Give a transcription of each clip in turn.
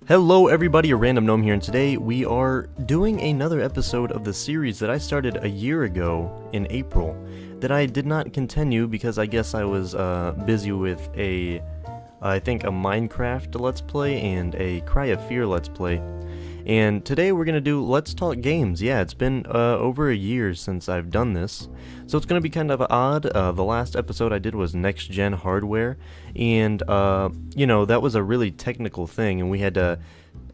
Hello everybody, a Random Gnome here, and today we are doing another episode of the series that I started a year ago in April that I did not continue because I guess I was busy with I think a Minecraft Let's Play and a Cry of Fear Let's Play. And today we're going to do Let's Talk Games. Yeah, it's been over a year since I've done this, so it's going to be kind of odd. The last episode I did was Next Gen Hardware, and, you know, that was a really technical thing, and we had to,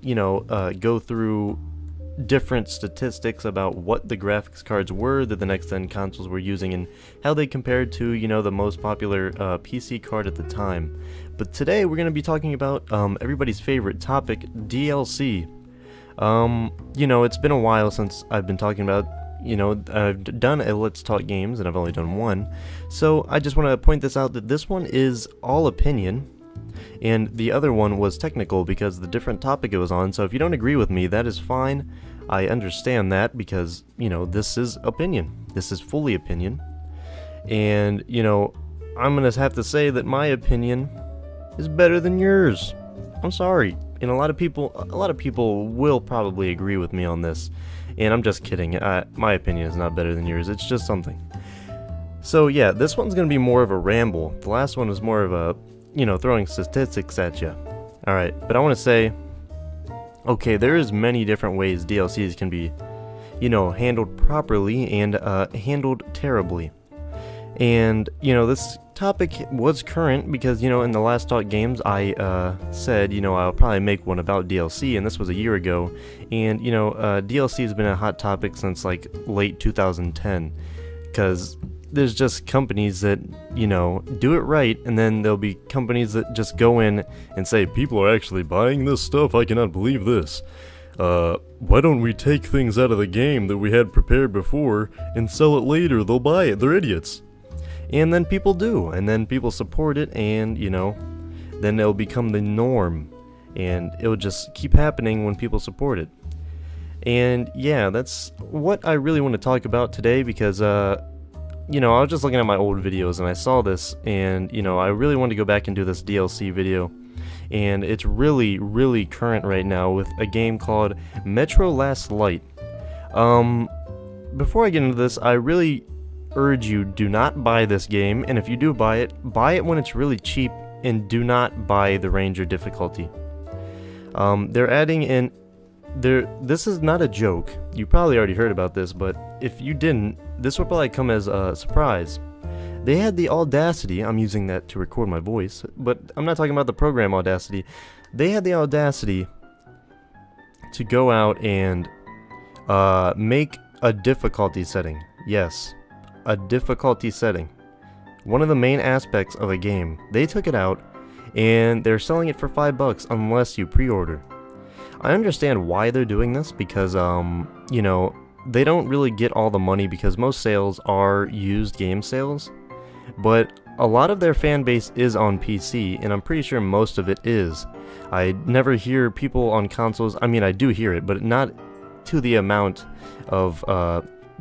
you know, go through different statistics about what the graphics cards were that the Next Gen consoles were using and how they compared to, you know, the most popular PC card at the time. But today we're going to be talking about everybody's favorite topic, DLC. You know, it's been a while since I've been talking about, you know, I've done a Let's Talk Games, and I've only done one, so I just want to point this out that this one is all opinion, and the other one was technical because the different topic it was on, so if you don't agree with me, that is fine. I understand that because, you know, this is opinion. This is fully opinion, and, you know, I'm gonna have to say that my opinion is better than yours. I'm sorry. And a lot of people will probably agree with me on this, and I'm just kidding. My opinion is not better than yours. It's just something. So yeah, this one's gonna be more of a ramble. The last one was more of a, you know, throwing statistics at you. All right, but I want to say, okay, there is many different ways DLCs can be, you know, handled properly and handled terribly. And, you know, this topic was current because, you know, in the Last Talk Games I said, you know, I'll probably make one about DLC, and this was a year ago, and, you know, DLC has been a hot topic since like late 2010 because there's just companies that, you know, do it right, and then there'll be companies that just go in and say, people are actually buying this stuff, I cannot believe this. Why don't we take things out of the game that we had prepared before and sell it later? They'll buy it, they're idiots. And then people do, and then people support it, and, you know, then it'll become the norm, and it'll just keep happening when people support it. And yeah, that's what I really want to talk about today because, you know, I was just looking at my old videos and I saw this, and, you know, I really wanted to go back and do this DLC video, and it's really, really current right now with a game called Metro Last Light. Before I get into this, I really urge you, do not buy this game, and if you do buy it when it's really cheap, and do not buy the Ranger difficulty. They're adding in this is not a joke. You probably already heard about this, but if you didn't, this will probably come as a surprise. They had the audacity, I'm using that to record my voice, but I'm not talking about the program Audacity. They had the audacity to go out and make a difficulty setting. Yes, a difficulty setting. One of the main aspects of a game. They took it out and they're selling it for $5 unless you pre-order. I understand why they're doing this because, you know, they don't really get all the money because most sales are used game sales, but a lot of their fan base is on PC, and I'm pretty sure most of it is. I never hear people on consoles, I mean I do hear it, but not to the amount of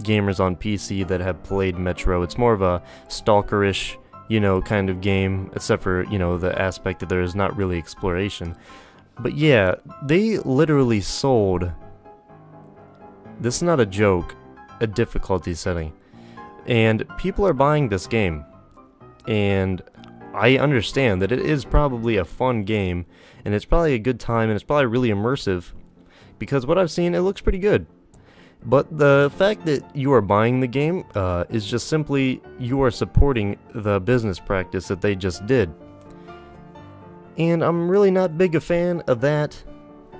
gamers on PC that have played Metro. It's more of a stalkerish, you know, kind of game, except for, you know, the aspect that there is not really exploration. But yeah, they literally sold, this is not a joke, a difficulty setting. And people are buying this game. And I understand that it is probably a fun game, and it's probably a good time, and it's probably really immersive, because what I've seen, it looks pretty good. But the fact that you are buying the game is just simply you are supporting the business practice that they just did. And I'm really not big a fan of that.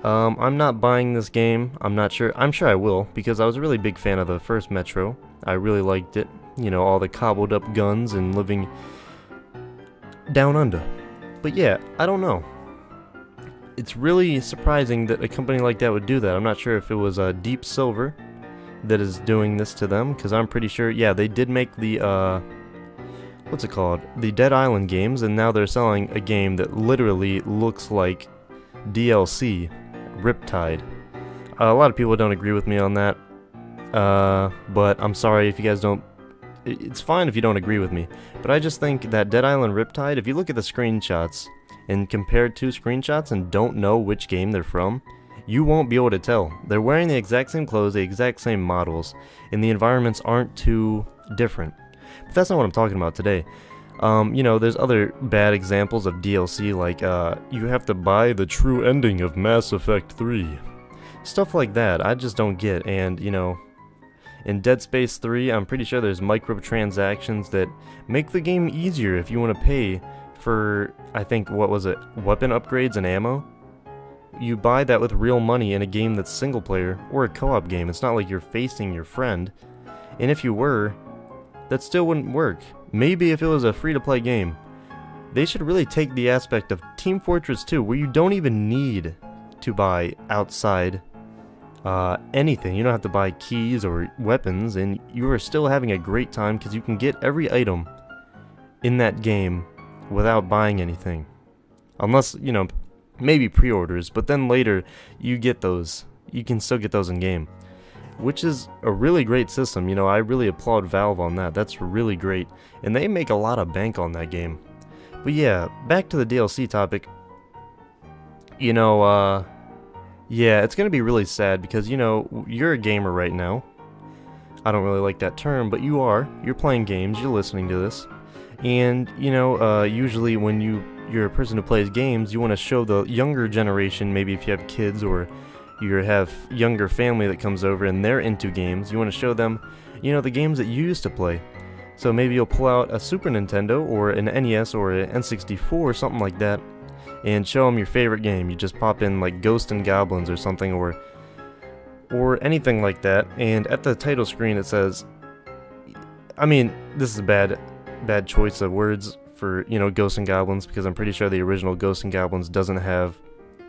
I'm not buying this game. I'm sure I will, because I was a really big fan of the first Metro. I really liked it. You know, all the cobbled up guns and living down under. But yeah, I don't know. It's really surprising that a company like that would do that. I'm not sure if it was Deep Silver that is doing this to them, because I'm pretty sure, yeah, they did make the, what's it called? The Dead Island games, and now they're selling a game that literally looks like DLC, Riptide. A lot of people don't agree with me on that, but I'm sorry if you guys don't. It's fine if you don't agree with me, but I just think that Dead Island Riptide, if you look at the screenshots, and compare two screenshots and don't know which game they're from, you won't be able to tell. They're wearing the exact same clothes, the exact same models, and the environments aren't too different. But that's not what I'm talking about today. There's other bad examples of DLC, like, you have to buy the true ending of Mass Effect 3. Stuff like that, I just don't get, and, in Dead Space 3, I'm pretty sure there's microtransactions that make the game easier if you want to pay for, I think, weapon upgrades and ammo. You buy that with real money in a game that's single player, or a co-op game. It's not like you're facing your friend. And if you were, that still wouldn't work. Maybe if it was a free-to-play game. They should really take the aspect of Team Fortress 2, where you don't even need to buy outside anything. You don't have to buy keys or weapons, and you are still having a great time because you can get every item in that game without buying anything. Unless, maybe pre-orders, but then later you get those. You can still get those in game, which is a really great system. I really applaud Valve on that. That's really great, and they make a lot of bank on that game. But yeah, back to the DLC topic. Yeah, it's gonna be really sad because, you're a gamer right now. I don't really like that term, but you are. You're playing games, you're listening to this. And, usually when you're a person who plays games, you want to show the younger generation, maybe if you have kids or you have younger family that comes over and they're into games, you want to show them, the games that you used to play. So maybe you'll pull out a Super Nintendo or an NES or an N64 or something like that, and show them your favorite game. You just pop in like Ghosts and Goblins or something, or anything like that, and at the title screen it says, this is a bad choice of words for, Ghosts and Goblins, because I'm pretty sure the original Ghosts and Goblins doesn't have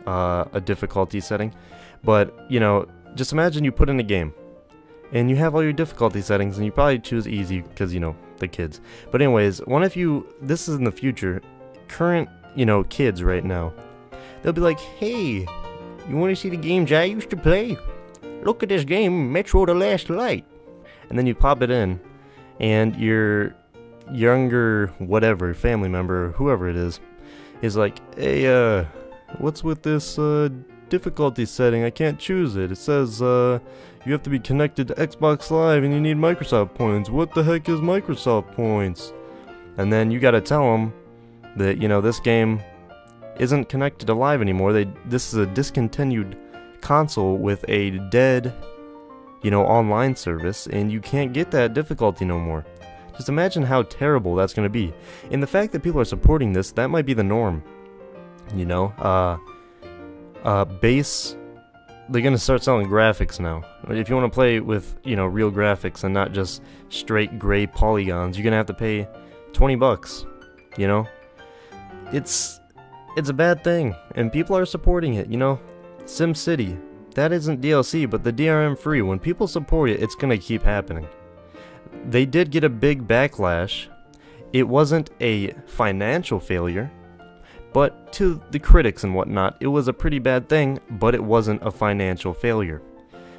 a difficulty setting. But, just imagine you put in a game, and you have all your difficulty settings, and you probably choose easy, because, the kids. But anyways, this is in the future, current kids right now, they'll be like, hey, you want to see the games I used to play? Look at this game, Metro the Last Light. And then you pop it in, and your younger whatever family member, whoever it is like, hey, what's with this difficulty setting? I can't choose it. It says you have to be connected to Xbox Live and you need Microsoft points. What the heck is Microsoft points? And then you gotta tell them that, this game isn't connected to Live anymore. This is a discontinued console with a dead, online service, and you can't get that difficulty no more. Just imagine how terrible that's going to be. And the fact that people are supporting this, that might be the norm. They're going to start selling graphics now. If you want to play with, real graphics and not just straight gray polygons, you're going to have to pay $20, It's a bad thing, and people are supporting it, SimCity, that isn't DLC, but the DRM free. When people support it, it's going to keep happening. They did get a big backlash. It wasn't a financial failure, but to the critics and whatnot, it was a pretty bad thing, but it wasn't a financial failure.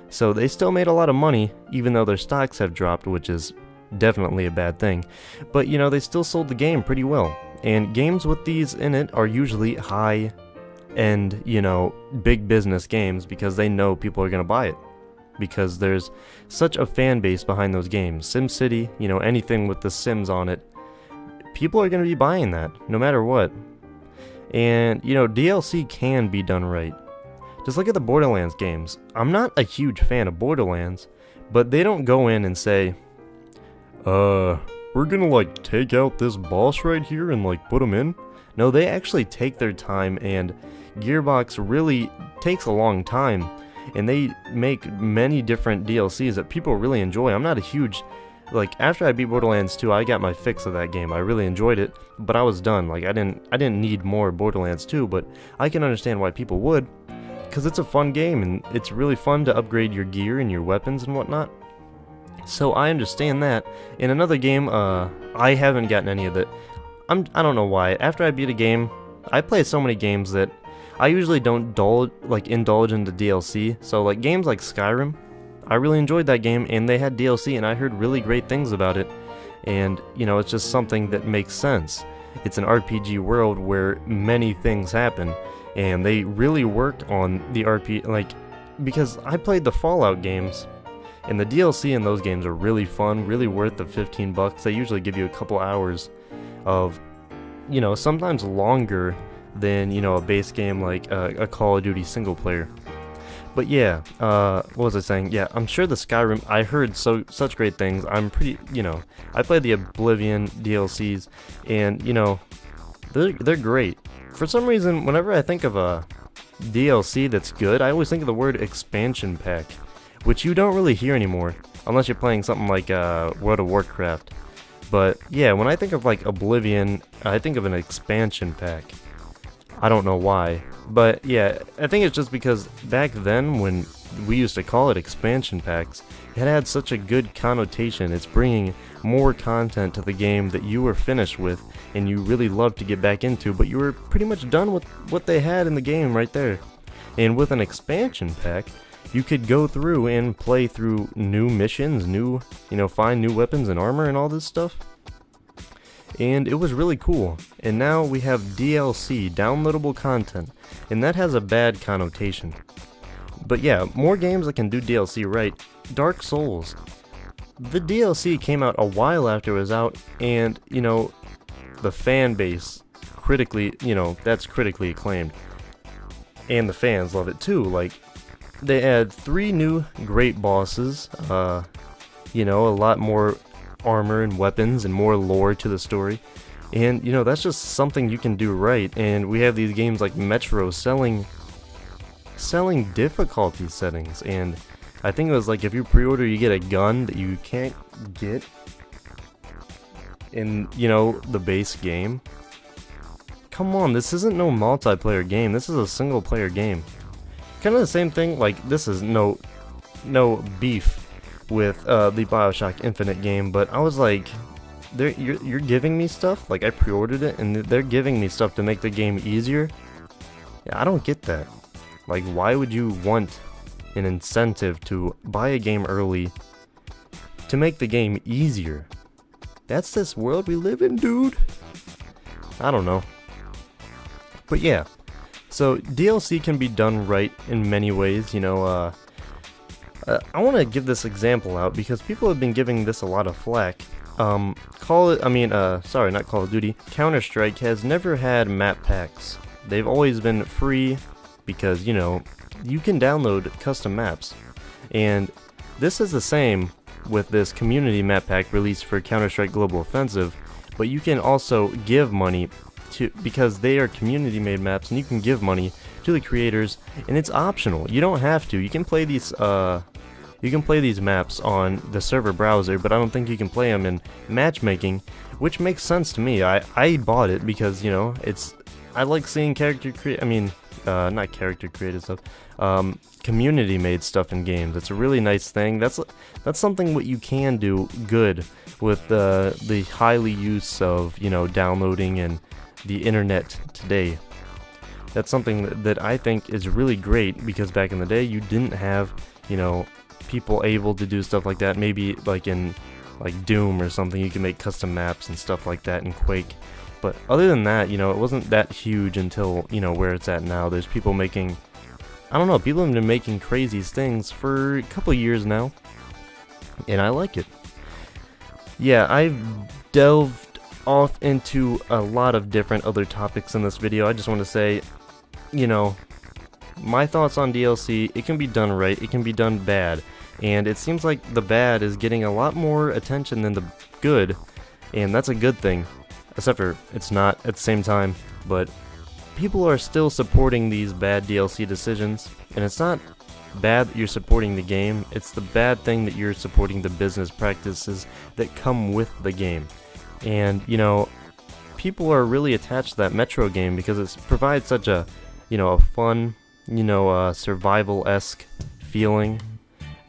So they still made a lot of money, even though their stocks have dropped, which is definitely a bad thing. But, they still sold the game pretty well. And games with these in it are usually high-end, big business games, because they know people are going to buy it. Because there's such a fan base behind those games. SimCity, anything with the Sims on it, people are going to be buying that, no matter what. And, DLC can be done right. Just look at the Borderlands games. I'm not a huge fan of Borderlands, but they don't go in and say, we're gonna, take out this boss right here and, put him in. No, they actually take their time, and Gearbox really takes a long time. And they make many different DLCs that people really enjoy. I'm not a huge, after I beat Borderlands 2, I got my fix of that game. I really enjoyed it, but I was done. I didn't need more Borderlands 2, but I can understand why people would, because it's a fun game, and it's really fun to upgrade your gear and your weapons and whatnot. So I understand that. In another game, I haven't gotten any of it. I don't know why. After I beat a game, I play so many games that I usually don't indulge into DLC. So games like Skyrim, I really enjoyed that game, and they had DLC, and I heard really great things about it. And it's just something that makes sense. it's an RPG world where many things happen, and they really worked on the because I played the Fallout games, and the DLC in those games are really fun, really worth the $15. They usually give you a couple hours of, sometimes longer than, a base game like a Call of Duty single player. But yeah, what was I saying? Yeah, I'm sure the Skyrim, I heard such great things. I'm pretty, I played the Oblivion DLCs, and, they're great. For some reason, whenever I think of a DLC that's good, I always think of the word expansion pack, which you don't really hear anymore, unless you're playing something like World of Warcraft. But yeah, when I think of like Oblivion, I think of an expansion pack. I don't know why, but yeah, I think it's just because back then when we used to call it expansion packs, it had such a good connotation. It's bringing more content to the game that you were finished with and you really loved to get back into, but you were pretty much done with what they had in the game right there. And with an expansion pack, you could go through and play through new missions, find new weapons and armor and all this stuff. And it was really cool. And now we have DLC, downloadable content, and that has a bad connotation. But yeah, more games that can do DLC right. Dark Souls. The DLC came out a while after it was out, and, the fan base critically, that's critically acclaimed. And the fans love it too. Like, they add 3 new great bosses, a lot more armor and weapons and more lore to the story, and that's just something you can do right. And we have these games like Metro selling difficulty settings, and I think it was like if you pre-order you get a gun that you can't get in the base game. Come on, this isn't no multiplayer game, this is a single player game. Kind of the same thing, like this is no beef with the BioShock Infinite game, but I was like, you're giving me stuff, like I pre-ordered it and they're giving me stuff to make the game easier. Yeah, I don't get that. Like, why would you want an incentive to buy a game early to make the game easier? That's this world we live in, dude. I don't know. But yeah, so DLC can be done right in many ways, I want to give this example out because people have been giving this a lot of flack. Not Call of Duty. Counter-Strike has never had map packs. They've always been free because, you can download custom maps. And this is the same with this community map pack released for Counter-Strike Global Offensive, but you can also give money because they are community-made maps, and you can give money to the creators, and it's optional. You don't have to. You can play these maps on the server browser, but I don't think you can play them in matchmaking, which makes sense to me. I bought it because I like seeing not character created stuff, community made stuff in games. It's a really nice thing. That's something what you can do good with the highly use of downloading and the internet today. That's something that I think is really great, because back in the day you didn't have people able to do stuff like that. Maybe like in Doom or something, you can make custom maps and stuff like that in Quake. But other than that, it wasn't that huge until where it's at now. There's people making, people have been making crazy things for a couple of years now, and I like it. Yeah, I've delved off into a lot of different other topics in this video. I just want to say, my thoughts on DLC, it can be done right, it can be done bad, and it seems like the bad is getting a lot more attention than the good, and that's a good thing, except for it's not at the same time. But people are still supporting these bad DLC decisions, and it's not bad that you're supporting the game, it's the bad thing that you're supporting the business practices that come with the game. And people are really attached to that Metro game because it provides such a a fun, survival-esque feeling,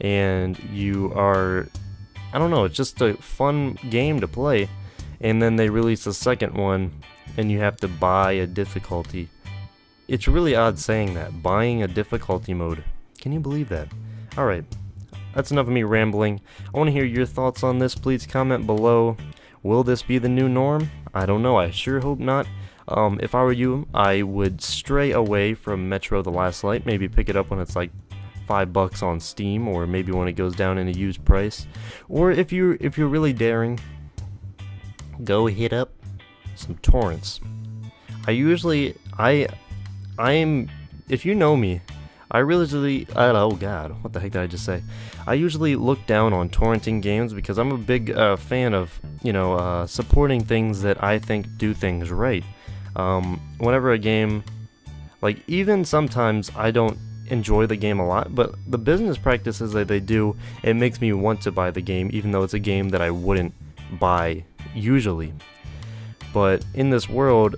and you are, it's just a fun game to play. And then they release a second one, and you have to buy a difficulty. It's really odd saying that, buying a difficulty mode. Can you believe that? Alright, that's enough of me rambling. I want to hear your thoughts on this. Please comment below. Will this be the new norm? I don't know, I sure hope not. If I were you, I would stray away from Metro The Last Light, maybe pick it up when it's like $5 on Steam, or maybe when it goes down in a used price. Or if you're really daring, go hit up some torrents. If you know me, oh god, what the heck did I just say? I usually look down on torrenting games because I'm a big fan of, supporting things that I think do things right. Whenever a game, like, even sometimes I don't enjoy the game a lot, but the business practices that they do, it makes me want to buy the game, even though it's a game that I wouldn't buy usually. But in this world,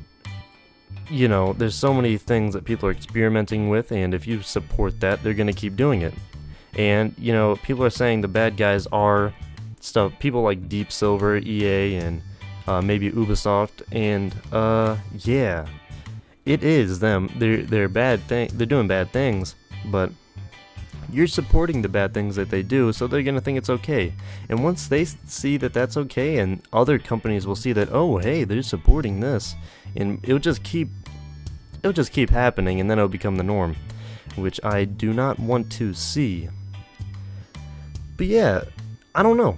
there's so many things that people are experimenting with, and if you support that, they're gonna keep doing it. And, people are saying the bad guys are people like Deep Silver, EA, and maybe Ubisoft, and yeah, it is them. They're doing bad things, but you're supporting the bad things that they do, so they're gonna think it's okay. And once they see that that's okay, and other companies will see that, oh hey, they're supporting this, and it'll just keep happening, and then it'll become the norm, which I do not want to see. But yeah, I don't know.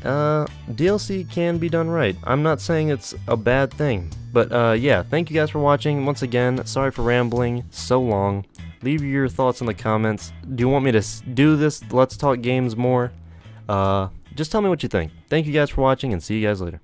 DLC can be done right. I'm not saying it's a bad thing, but yeah, thank you guys for watching. Once again, sorry for rambling so long. Leave your thoughts in the comments. Do you want me to do this Let's Talk Games more? Just tell me what you think. Thank you guys for watching, and see you guys later.